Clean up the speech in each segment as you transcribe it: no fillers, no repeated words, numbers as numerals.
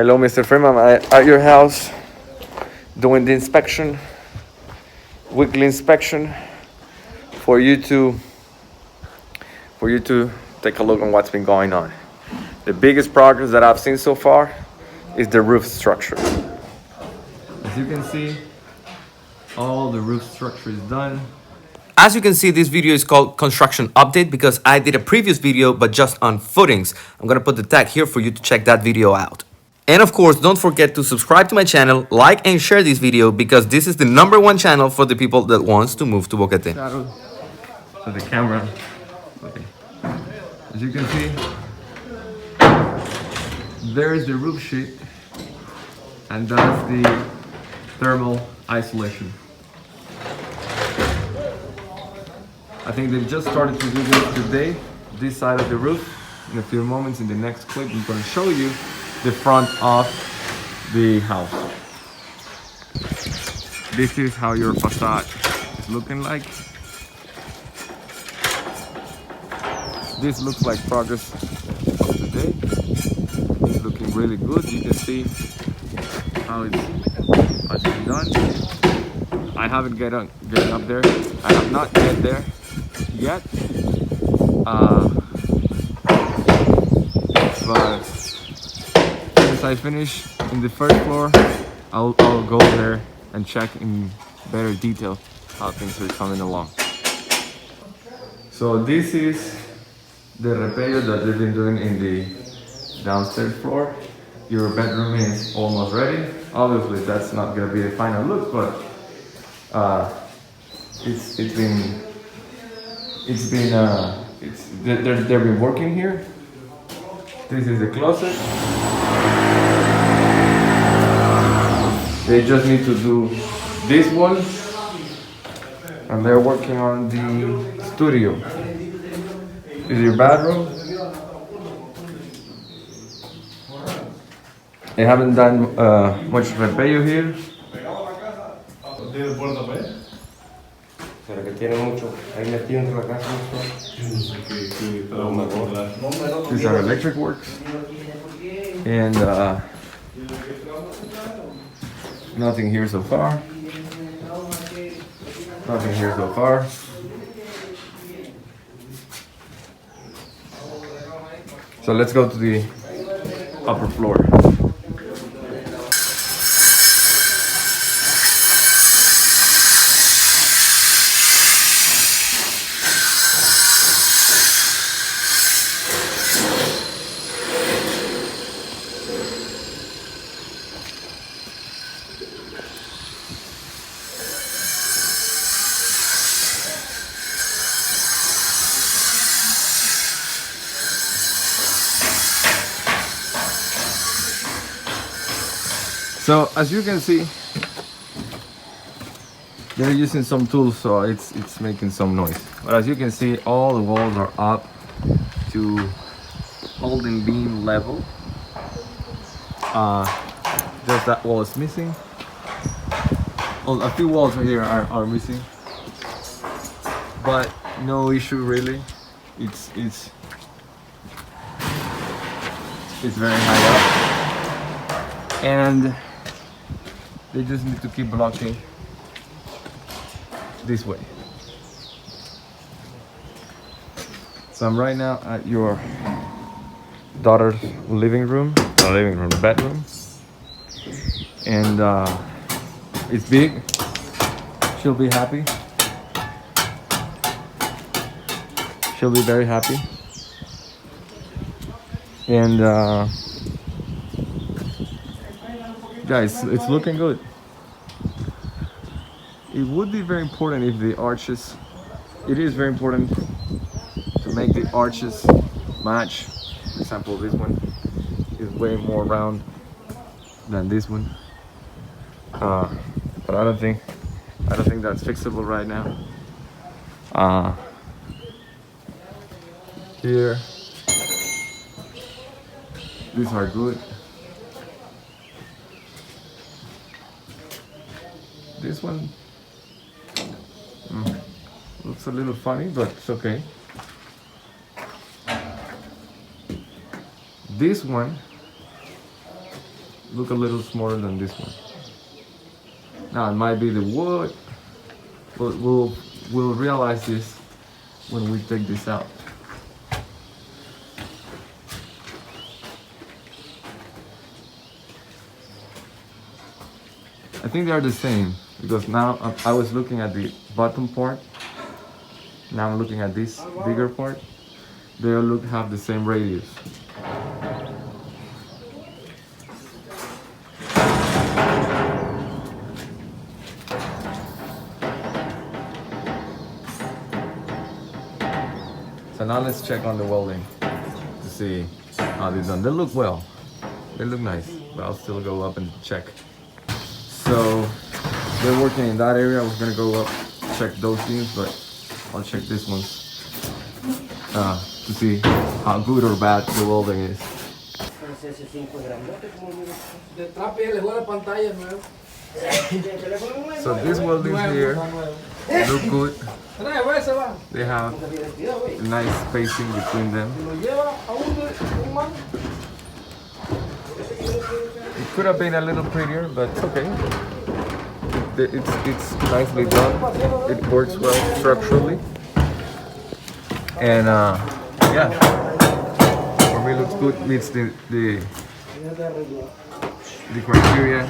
Hello, Mr. Freeman. I'm at your house doing the inspection, weekly inspection, for you to take a look on what's been going on. The biggest progress that I've seen so far is the roof structure. As you can see, all the roof structure is done. As you can see, this video is called Construction Update because I did a previous video, but just on footings. I'm gonna put the tag here for you to check that video out. And of course, don't forget to subscribe to my channel, like and share this video because this is the #1 channel for the people that wants to move to Boquete. So the camera, okay. As you can see, there is the roof sheet, and that's the thermal isolation. I think they've just started to do this today, this side of the roof. In a few moments, in the next clip, I'm going to show you the front of the house. This is how your facade is looking like. This looks like progress of today. It's looking really good. You can see how it's been done. I haven't get up there. I have not get there yet. But as I finish in the first floor, I'll go there and check in better detail how things are coming along. So this is the repello that they've been doing in the downstairs floor. Your bedroom is almost ready. Obviously, that's not gonna be the final look, but they've been working here. This is the closet. They just need to do this one, and they're working on the studio. This is your bathroom. They haven't done much repello here. Pero que tiene mucho, ahí metido entre la casa. These are electric works. And nothing here so far. Nothing here so far. So let's go to the upper floor. So as you can see, they're using some tools, so it's making some noise. But as you can see, all the walls are up to holding beam level. Just that wall is missing. Oh, a few walls right here are missing, but no issue really. It's very high up, and they just need to keep blocking this way. So I'm right now at your daughter's bedroom, and it's big. She'll be happy. She'll be very happy. And guys, it's looking good. It would be very important if the arches, it is very important to make the arches match. For example, this one is way more round than this one. But I don't think that's fixable right now. Here, these are good. This one looks a little funny, but it's okay. This one look a little smaller than this one. Now it might be the wood, but we'll realize this when we take this out. I think they are the same because now I was looking at the bottom part. Now I'm looking at this bigger part. They all have the same radius. So now let's check on the welding to see how they're done. They look well. They look nice, but I'll still go up and check. So they're working in that area. I was gonna go up, check those things, but I'll check this one to see how good or bad the welding is. So these weldings here look good. They have a nice spacing between them. It could have been a little prettier, but it's okay. It's nicely done. It works well structurally. And yeah, for me looks good, meets the criteria.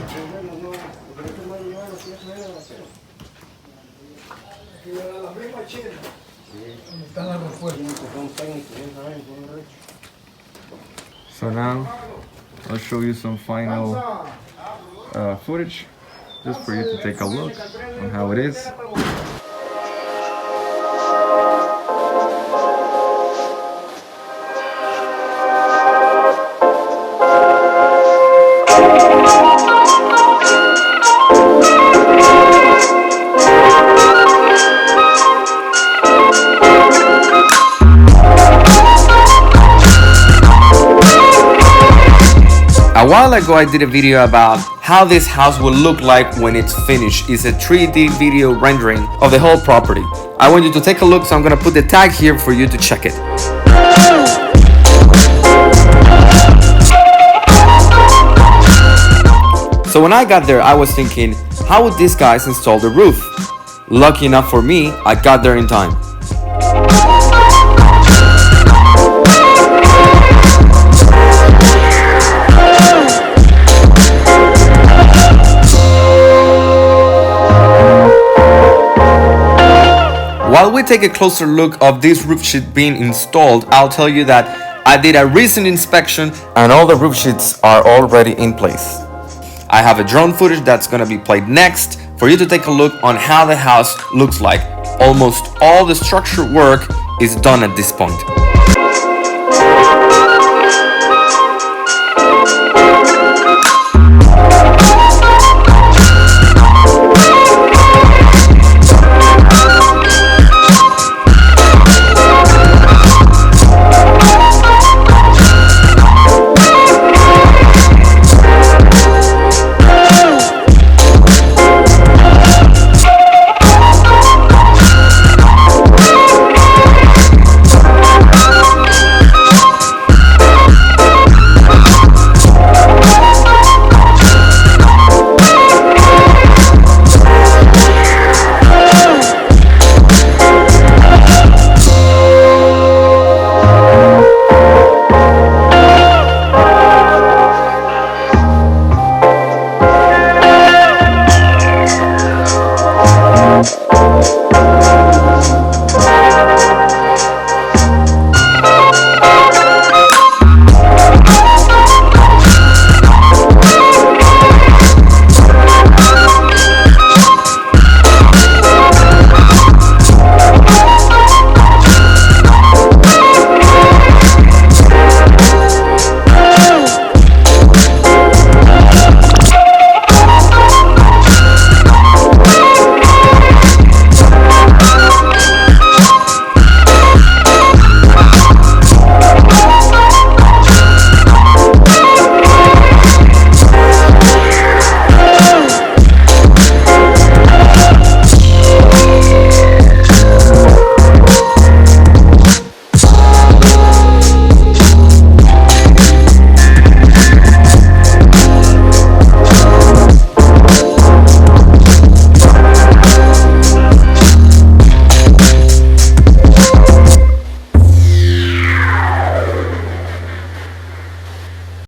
So now I'll show you some final footage just for you to take a look on how it is. A while ago I did a video about how this house will look like when it's finished. It's a 3D video rendering of the whole property. I want you to take a look, so I'm gonna put the tag here for you to check it. So when I got there, I was thinking, how would these guys install the roof? Lucky enough for me, I got there in time. While we take a closer look of this roof sheet being installed, I'll tell you that I did a recent inspection and all the roof sheets are already in place. I have a drone footage that's gonna be played next for you to take a look on how the house looks like. Almost all the structural work is done at this point.